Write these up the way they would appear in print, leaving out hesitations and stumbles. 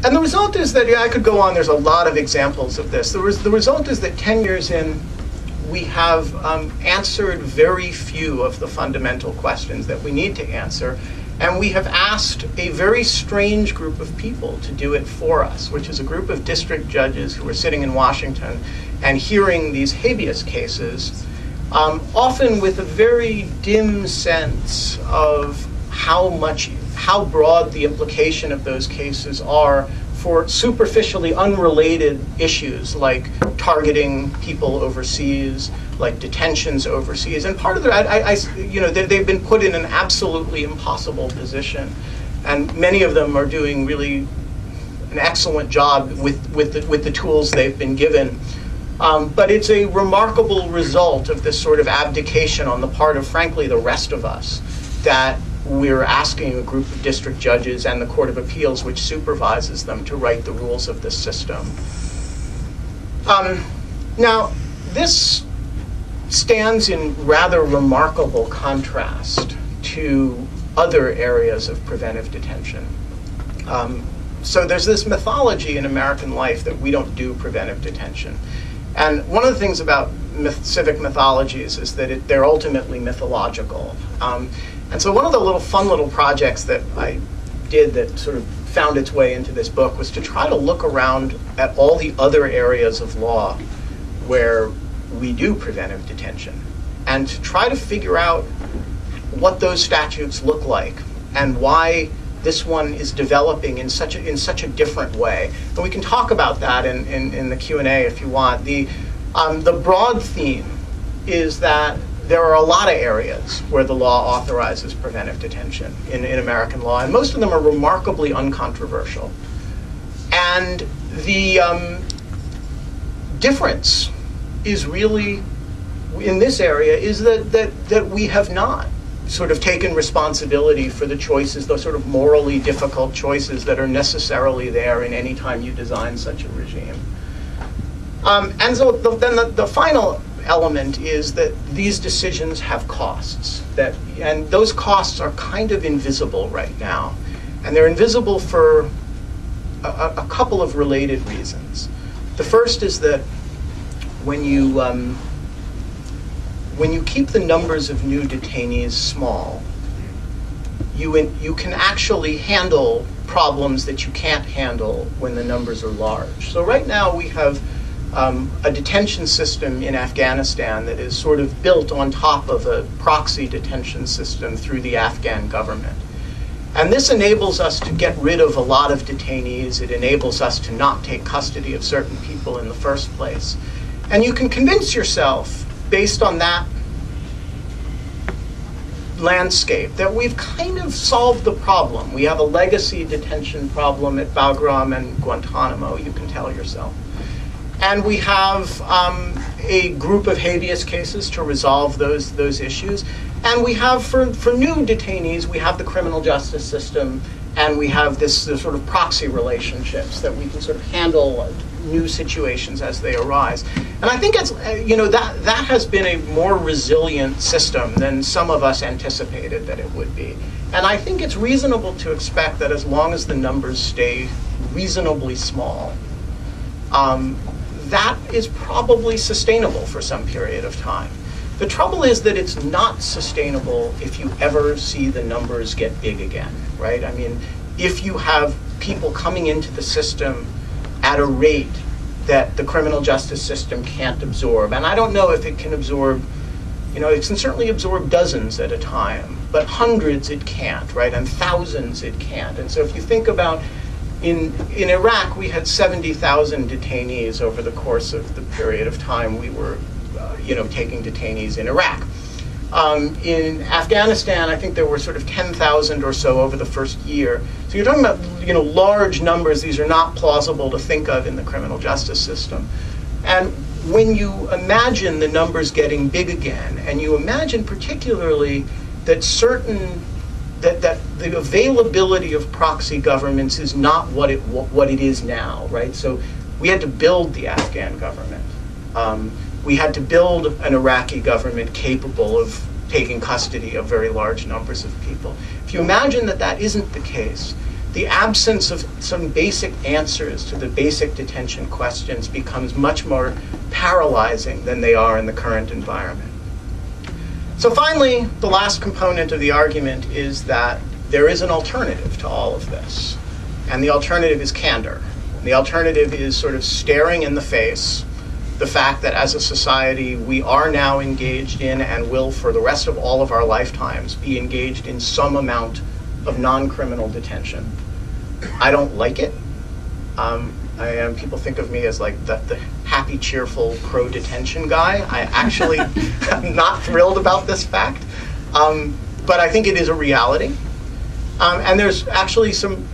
And the result is that, yeah, I could go on, there's a lot of examples of this. The result is that 10 years in, we have answered very few of the fundamental questions that we need to answer. And we have asked a very strange group of people to do it for us, which is a group of district judges who are sitting in Washington and hearing these habeas cases, often with a very dim sense of how broad the implication of those cases are for superficially unrelated issues like targeting people overseas, like detentions overseas. And part of that, you know, they've been put in an absolutely impossible position. And many of them are doing really an excellent job with the tools they've been given. But it's a remarkable result of this sort of abdication on the part of, frankly, the rest of us, that we're asking a group of district judges and the Court of Appeals, which supervises them, to write the rules of this system. Now, this stands in rather remarkable contrast to other areas of preventive detention. So there's this mythology in American life that we don't do preventive detention. And one of the things about civic mythologies is that they're ultimately mythological. And so one of the fun little projects that I did that sort of found its way into this book was to try to look around at all the other areas of law where we do preventive detention, and to try to figure out what those statutes look like and why this one is developing in such a different way. And we can talk about that in the Q&A if you want. The broad theme is that there are a lot of areas where the law authorizes preventive detention in American law, and most of them are remarkably uncontroversial. And the difference is really, in this area, is that we have not sort of taken responsibility for the choices, those sort of morally difficult choices that are necessarily there in any time you design such a regime. And so then the final element is that these decisions have costs, and those costs are kind of invisible right now. And they're invisible for a couple of related reasons. The first is that when you keep the numbers of new detainees small, you can actually handle problems that you can't handle when the numbers are large. So right now we have a detention system in Afghanistan that is sort of built on top of a proxy detention system through the Afghan government. And this enables us to get rid of a lot of detainees. It enables us to not take custody of certain people in the first place. And you can convince yourself, based on that landscape, that we've kind of solved the problem. We have a legacy detention problem at Bagram and Guantanamo, you can tell yourself. And we have a group of habeas cases to resolve those issues. And we have, for new detainees, we have the criminal justice system, and we have this sort of proxy relationships that we can sort of handle new situations as they arise. And I think it's, that has been a more resilient system than some of us anticipated that it would be. And I think it's reasonable to expect that as long as the numbers stay reasonably small, that is probably sustainable for some period of time. The trouble is that it's not sustainable if you ever see the numbers get big again, right? I mean, if you have people coming into the system at a rate that the criminal justice system can't absorb, and I don't know if it can absorb, it can certainly absorb dozens at a time, but hundreds it can't, right? And thousands it can't. And so if you think about, in Iraq, we had 70,000 detainees over the course of the period of time we were taking detainees in Iraq. In Afghanistan, I think there were sort of 10,000 or so over the first year. So you're talking about large numbers. These are not plausible to think of in the criminal justice system. And when you imagine the numbers getting big again, and you imagine particularly that that the availability of proxy governments is not what it is now, right? So we had to build the Afghan government. We had to build an Iraqi government capable of taking custody of very large numbers of people. If you imagine that that isn't the case, the absence of some basic answers to the basic detention questions becomes much more paralyzing than they are in the current environment. So finally, the last component of the argument is that there is an alternative to all of this. And the alternative is candor. The alternative is sort of staring in the face the fact that as a society, we are now engaged in and will for the rest of all of our lifetimes be engaged in some amount of non-criminal detention. I don't like it. People think of me as like the happy, cheerful, pro-detention guy. I actually am not thrilled about this fact, but I think it is a reality. And there's actually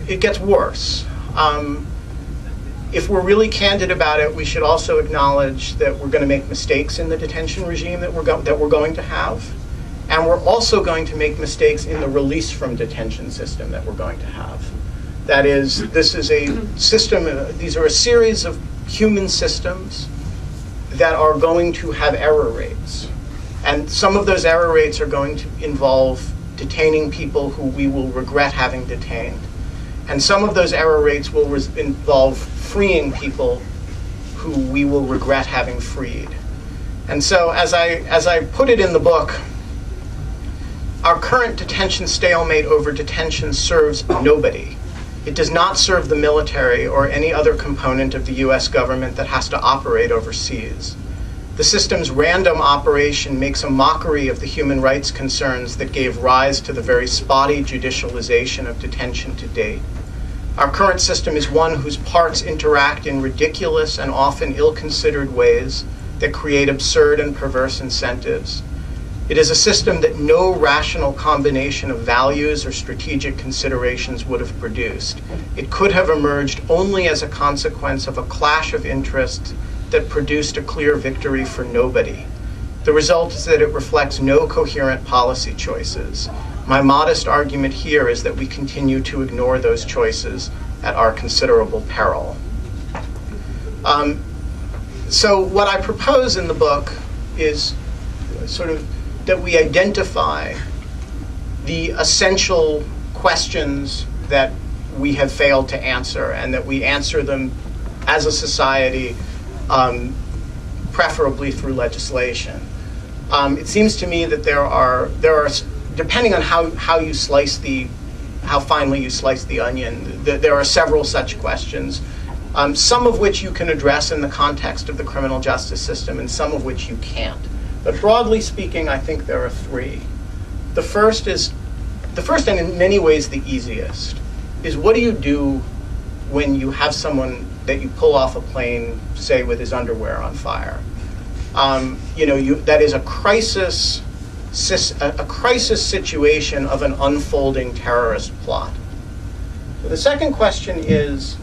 it gets worse. If we're really candid about it, we should also acknowledge that we're going to make mistakes in the detention regime that we're going to have. And we're also going to make mistakes in the release from detention system that we're going to have. That is, this is a system, these are a series of human systems that are going to have error rates. And some of those error rates are going to involve detaining people who we will regret having detained. And some of those error rates will involve freeing people who we will regret having freed. And so as I put it in the book, our current detention stalemate over detention serves nobody. It does not serve the military or any other component of the US government that has to operate overseas. The system's random operation makes a mockery of the human rights concerns that gave rise to the very spotty judicialization of detention to date. Our current system is one whose parts interact in ridiculous and often ill-considered ways that create absurd and perverse incentives. It is a system that no rational combination of values or strategic considerations would have produced. It could have emerged only as a consequence of a clash of interests that produced a clear victory for nobody. The result is that it reflects no coherent policy choices. My modest argument here is that we continue to ignore those choices at our considerable peril. So what I propose in the book is sort of that we identify the essential questions that we have failed to answer, and that we answer them as a society, preferably through legislation. It seems to me that there are depending on how finely you slice the onion, there are several such questions, some of which you can address in the context of the criminal justice system, and some of which you can't. But broadly speaking, I think there are three. The first, and in many ways the easiest, is what do you do when you have someone that you pull off a plane, say, with his underwear on fire? That is a crisis situation of an unfolding terrorist plot. So the second question is,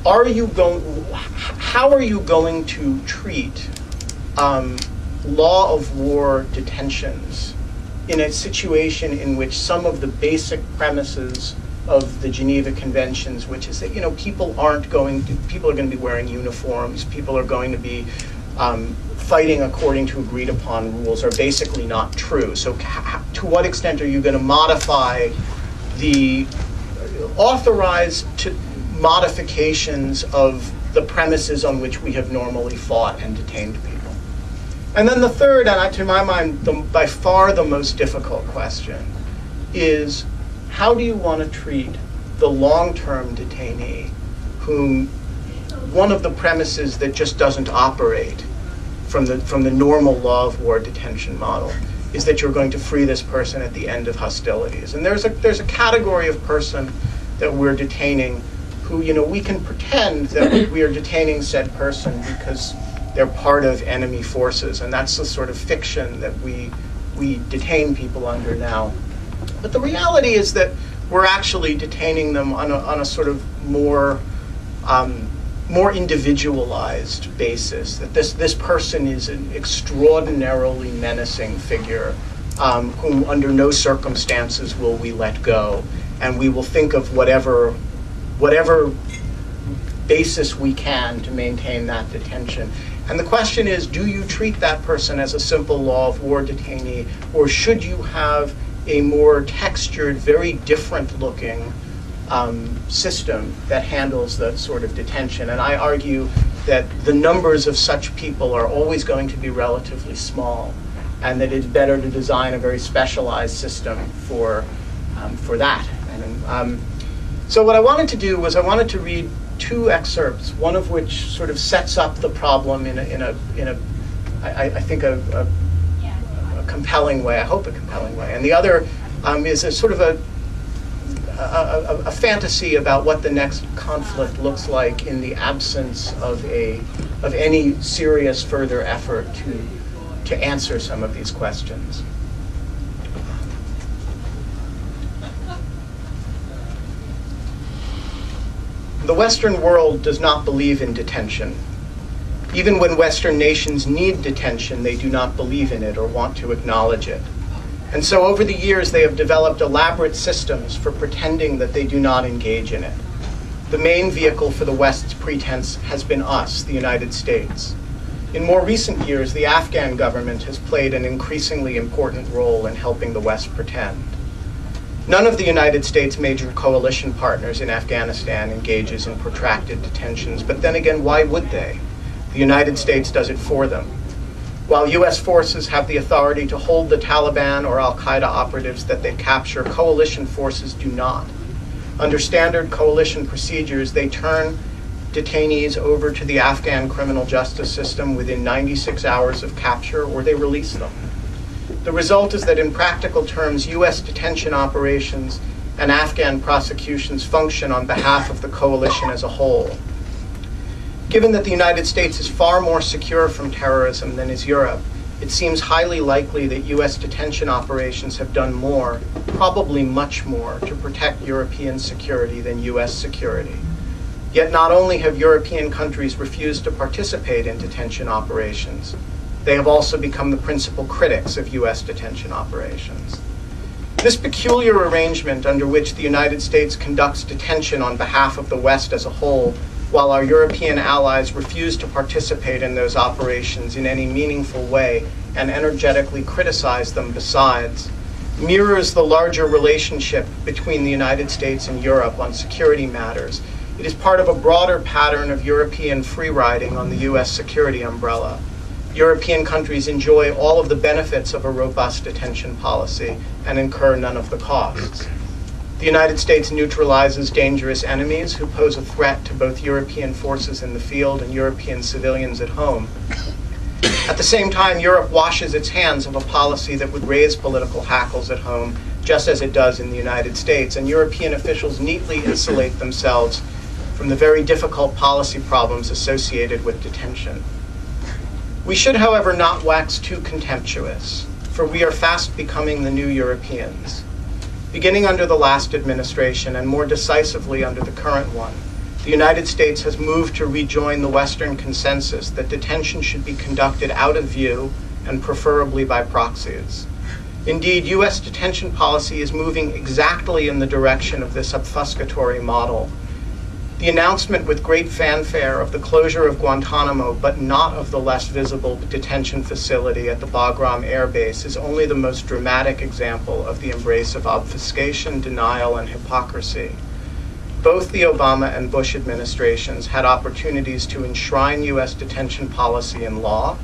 how are you going to treat law of war detentions in a situation in which some of the basic premises of the Geneva Conventions, which is that people are going to be wearing uniforms, people are going to be fighting according to agreed upon rules, are basically not true. So to what extent are you going to modify authorize modifications of the premises on which we have normally fought and detained people? And then the third, and to my mind, by far the most difficult question, is how do you want to treat the long-term detainee whom one of the premises that just doesn't operate from the normal law of war detention model is that you're going to free this person at the end of hostilities. And there's a category of person that we're detaining who, we can pretend that we are detaining said person because they're part of enemy forces, and that's the sort of fiction that we detain people under now. But the reality is that we're actually detaining them on a sort of more individualized basis, that this person is an extraordinarily menacing figure whom under no circumstances will we let go, and we will think of whatever basis we can to maintain that detention. And the question is, do you treat that person as a simple law of war detainee, or should you have a more textured, very different looking system that handles that sort of detention. And I argue that the numbers of such people are always going to be relatively small, and that it's better to design a very specialized system for that. And, so what I wanted to do was I wanted to read two excerpts, one of which sort of sets up the problem in I think a compelling way, I hope a compelling way, and the other is a sort of a fantasy about what the next conflict looks like in the absence of any serious further effort to answer some of these questions. The Western world does not believe in detention. Even when Western nations need detention, they do not believe in it or want to acknowledge it. And so over the years, they have developed elaborate systems for pretending that they do not engage in it. The main vehicle for the West's pretense has been us, the United States. In more recent years, the Afghan government has played an increasingly important role in helping the West pretend. None of the United States' major coalition partners in Afghanistan engages in protracted detentions, but then again, why would they? The United States does it for them. While US forces have the authority to hold the Taliban or Al-Qaeda operatives that they capture, coalition forces do not. Under standard coalition procedures, they turn detainees over to the Afghan criminal justice system within 96 hours of capture, or they release them. The result is that in practical terms, US detention operations and Afghan prosecutions function on behalf of the coalition as a whole. Given that the United States is far more secure from terrorism than is Europe, it seems highly likely that US detention operations have done more, probably much more, to protect European security than US security. Yet not only have European countries refused to participate in detention operations, they have also become the principal critics of US detention operations. This peculiar arrangement under which the United States conducts detention on behalf of the West as a whole, while our European allies refuse to participate in those operations in any meaningful way and energetically criticize them besides, mirrors the larger relationship between the United States and Europe on security matters. It is part of a broader pattern of European free-riding on the US security umbrella. European countries enjoy all of the benefits of a robust detention policy and incur none of the costs. The United States neutralizes dangerous enemies who pose a threat to both European forces in the field and European civilians at home. At the same time, Europe washes its hands of a policy that would raise political hackles at home, just as it does in the United States, and European officials neatly insulate themselves from the very difficult policy problems associated with detention. We should, however, not wax too contemptuous, for we are fast becoming the new Europeans. Beginning under the last administration, and more decisively under the current one, the United States has moved to rejoin the Western consensus that detention should be conducted out of view and preferably by proxies. Indeed, US detention policy is moving exactly in the direction of this obfuscatory model. The announcement with great fanfare of the closure of Guantanamo, but not of the less visible detention facility at the Bagram Air Base, is only the most dramatic example of the embrace of obfuscation, denial, and hypocrisy. Both the Obama and Bush administrations had opportunities to enshrine US detention policy in law,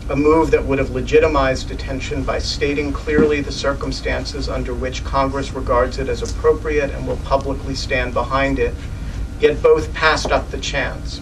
a move that would have legitimized detention by stating clearly the circumstances under which Congress regards it as appropriate and will publicly stand behind it, yet both passed up the chance.